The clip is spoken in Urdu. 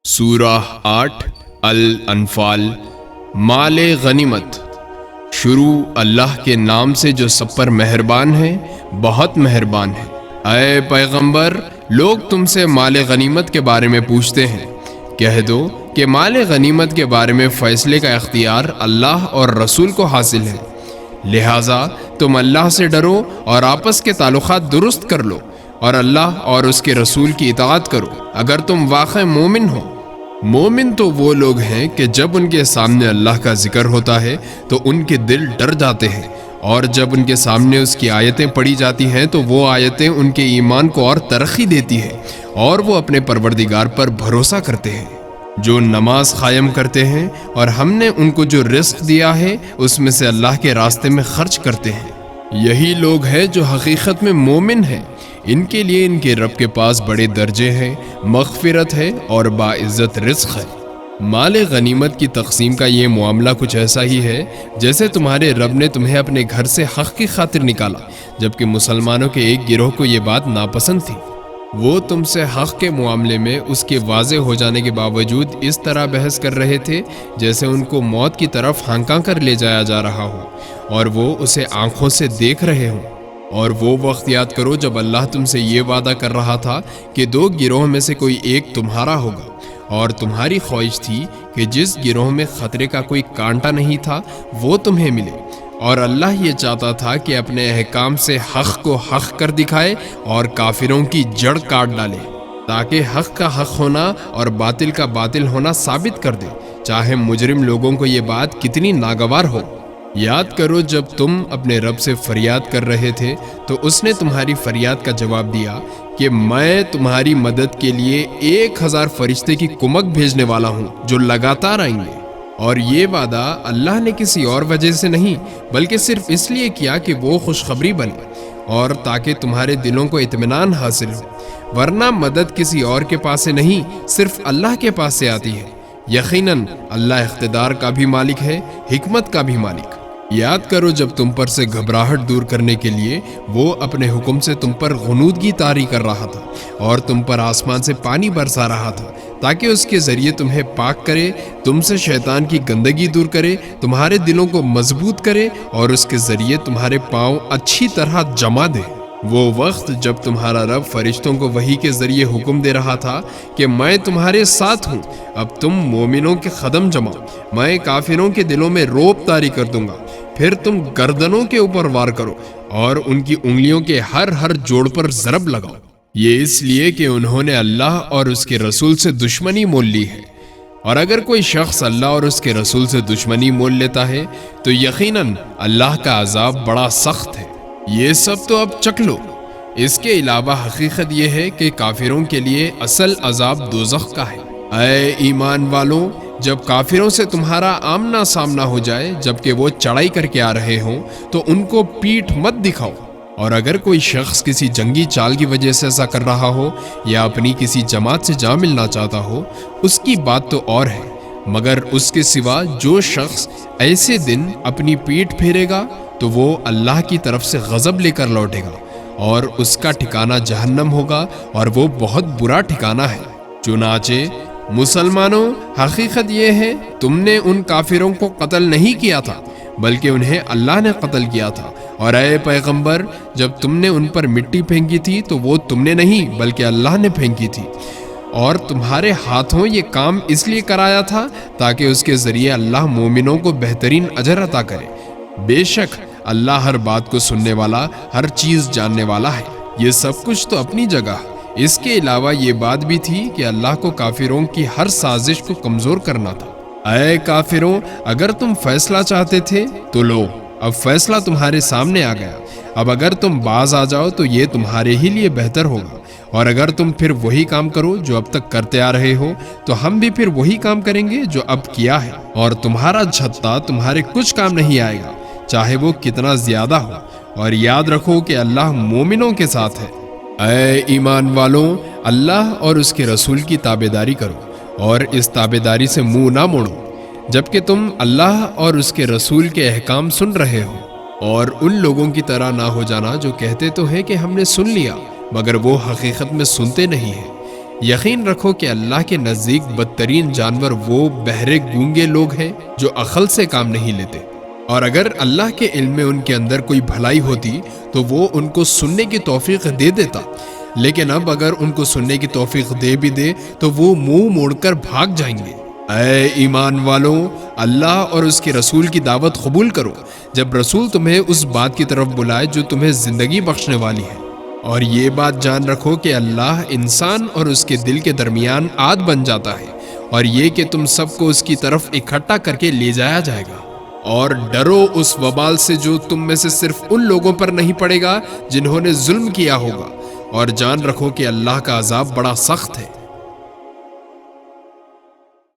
سورہ 8 الانفال مال غنیمت۔ شروع اللہ کے نام سے جو سب پر مہربان ہے، بہت مہربان ہے۔ اے پیغمبر، لوگ تم سے مال غنیمت کے بارے میں پوچھتے ہیں، کہہ دو کہ مال غنیمت کے بارے میں فیصلے کا اختیار اللہ اور رسول کو حاصل ہے، لہٰذا تم اللہ سے ڈرو اور آپس کے تعلقات درست کر لو اور اللہ اور اس کے رسول کی اطاعت کرو اگر تم واقع مومن ہو۔ مومن تو وہ لوگ ہیں کہ جب ان کے سامنے اللہ کا ذکر ہوتا ہے تو ان کے دل ڈر جاتے ہیں، اور جب ان کے سامنے اس کی آیتیں پڑھی جاتی ہیں تو وہ آیتیں ان کے ایمان کو اور ترقی دیتی ہیں، اور وہ اپنے پروردگار پر بھروسہ کرتے ہیں۔ جو نماز قائم کرتے ہیں اور ہم نے ان کو جو رزق دیا ہے اس میں سے اللہ کے راستے میں خرچ کرتے ہیں، یہی لوگ ہیں جو حقیقت میں مومن ہیں۔ ان کے لیے ان کے رب کے پاس بڑے درجے ہیں، مغفرت ہے اور باعزت رزق ہے۔ مال غنیمت کی تقسیم کا یہ معاملہ کچھ ایسا ہی ہے جیسے تمہارے رب نے تمہیں اپنے گھر سے حق کی خاطر نکالا، جبکہ مسلمانوں کے ایک گروہ کو یہ بات ناپسند تھی۔ وہ تم سے حق کے معاملے میں اس کے واضح ہو جانے کے باوجود اس طرح بحث کر رہے تھے جیسے ان کو موت کی طرف ہانکا کر لے جایا جا رہا ہو اور وہ اسے آنکھوں سے دیکھ رہے ہوں۔ اور وہ وقت یاد کرو جب اللہ تم سے یہ وعدہ کر رہا تھا کہ دو گروہ میں سے کوئی ایک تمہارا ہوگا، اور تمہاری خواہش تھی کہ جس گروہ میں خطرے کا کوئی کانٹا نہیں تھا وہ تمہیں ملے، اور اللہ یہ چاہتا تھا کہ اپنے احکام سے حق کو حق کر دکھائے اور کافروں کی جڑ کاٹ ڈالے، تاکہ حق کا حق ہونا اور باطل کا باطل ہونا ثابت کر دے، چاہے مجرم لوگوں کو یہ بات کتنی ناگوار ہو۔ یاد کرو جب تم اپنے رب سے فریاد کر رہے تھے تو اس نے تمہاری فریاد کا جواب دیا کہ میں تمہاری مدد کے لیے 1000 فرشتے کی کمک بھیجنے والا ہوں جو لگاتار آئیں گے۔ اور یہ وعدہ اللہ نے کسی اور وجہ سے نہیں بلکہ صرف اس لیے کیا کہ وہ خوشخبری بنے اور تاکہ تمہارے دلوں کو اطمینان حاصل ہو، ورنہ مدد کسی اور کے پاس سے نہیں، صرف اللہ کے پاس سے آتی ہے۔ یقیناً اللہ اقتدار کا بھی مالک ہے، حکمت کا بھی مالک۔ یاد کرو جب تم پر سے گھبراہٹ دور کرنے کے لیے وہ اپنے حکم سے تم پر غنودگی طاری کر رہا تھا اور تم پر آسمان سے پانی برسا رہا تھا تاکہ اس کے ذریعے تمہیں پاک کرے، تم سے شیطان کی گندگی دور کرے، تمہارے دلوں کو مضبوط کرے اور اس کے ذریعے تمہارے پاؤں اچھی طرح جما دے۔ وہ وقت جب تمہارا رب فرشتوں کو وحی کے ذریعے حکم دے رہا تھا کہ میں تمہارے ساتھ ہوں، اب تم مومنوں کے قدم جماؤ، میں کافروں کے دلوں میں رعب طاری کر دوں گا، پھر تم گردنوں کے اوپر وار کرو اور ان کی انگلیوں کے ہر جوڑ پر ضرب لگاؤ۔ یہ اس لیے کہ انہوں نے اللہ اور اس کے رسول سے دشمنی مول لی ہے، اور اگر کوئی شخص اللہ اور اس کے رسول سے دشمنی مول لیتا ہے تو یقیناً اللہ کا عذاب بڑا سخت ہے۔ یہ سب تو اب چکھ لو۔ اس کے علاوہ حقیقت یہ ہے کہ کافروں کے لیے اصل عذاب دوزخ کا ہے۔ اے ایمان والوں، جب کافروں سے تمہارا آمنا سامنا ہو جائے جبکہ وہ چڑھائی کر کے آ رہے ہوں تو ان کو پیٹھ مت دکھاؤ، اور اگر کوئی شخص کسی جنگی چال کی وجہ سے ایسا کر رہا ہو یا اپنی کسی جماعت سے جا ملنا چاہتا ہو، اس کی بات تو اور ہے، مگر اس کے سوا جو شخص ایسے دن اپنی پیٹھ پھیرے گا تو وہ اللہ کی طرف سے غضب لے کر لوٹے گا اور اس کا ٹھکانہ جہنم ہوگا، اور وہ بہت برا ٹھکانہ ہے۔ چنانچہ مسلمانوں، حقیقت یہ ہے تم نے ان کافروں کو قتل نہیں کیا تھا بلکہ انہیں اللہ نے قتل کیا تھا، اور اے پیغمبر جب تم نے ان پر مٹی پھینکی تھی تو وہ تم نے نہیں بلکہ اللہ نے پھینکی تھی، اور تمہارے ہاتھوں یہ کام اس لیے کرایا تھا تاکہ اس کے ذریعے اللہ مومنوں کو بہترین اجر عطا کرے۔ بے شک اللہ ہر بات کو سننے والا، ہر چیز جاننے والا ہے۔ یہ سب کچھ تو اپنی جگہ، اس کے علاوہ یہ بات بھی تھی کہ اللہ کو کافروں کی ہر سازش کو کمزور کرنا تھا۔ اے کافروں، اگر تم فیصلہ چاہتے تھے تو لو، اب فیصلہ تمہارے سامنے آ گیا، اب اگر تم باز آ جاؤ تو یہ تمہارے ہی لیے بہتر ہوگا، اور اگر تم پھر وہی کام کرو جو اب تک کرتے آ رہے ہو تو ہم بھی پھر وہی کام کریں گے جو اب کیا ہے، اور تمہارا جھتہ تمہارے کچھ کام نہیں آئے گا چاہے وہ کتنا زیادہ ہو، اور یاد رکھو کہ اللہ مومنوں کے ساتھ ہے۔ اے ایمان والوں، اللہ اور اس کے رسول کی تابعداری کرو اور اس تابعداری سے منہ نہ موڑو جبکہ تم اللہ اور اس کے رسول کے احکام سن رہے ہو، اور ان لوگوں کی طرح نہ ہو جانا جو کہتے تو ہیں کہ ہم نے سن لیا مگر وہ حقیقت میں سنتے نہیں ہیں۔ یقین رکھو کہ اللہ کے نزدیک بدترین جانور وہ بہرے گونگے لوگ ہیں جو عقل سے کام نہیں لیتے، اور اگر اللہ کے علم میں ان کے اندر کوئی بھلائی ہوتی تو وہ ان کو سننے کی توفیق دے دیتا، لیکن اب اگر ان کو سننے کی توفیق دے بھی دے تو وہ منہ موڑ کر بھاگ جائیں گے۔ اے ایمان والوں، اللہ اور اس کے رسول کی دعوت قبول کرو جب رسول تمہیں اس بات کی طرف بلائے جو تمہیں زندگی بخشنے والی ہے، اور یہ بات جان رکھو کہ اللہ انسان اور اس کے دل کے درمیان عاد بن جاتا ہے، اور یہ کہ تم سب کو اس کی طرف اکٹھا کر کے لے جایا جائے گا۔ اور ڈرو اس وبال سے جو تم میں سے صرف ان لوگوں پر نہیں پڑے گا جنہوں نے ظلم کیا ہوگا، اور جان رکھو کہ اللہ کا عذاب بڑا سخت ہے۔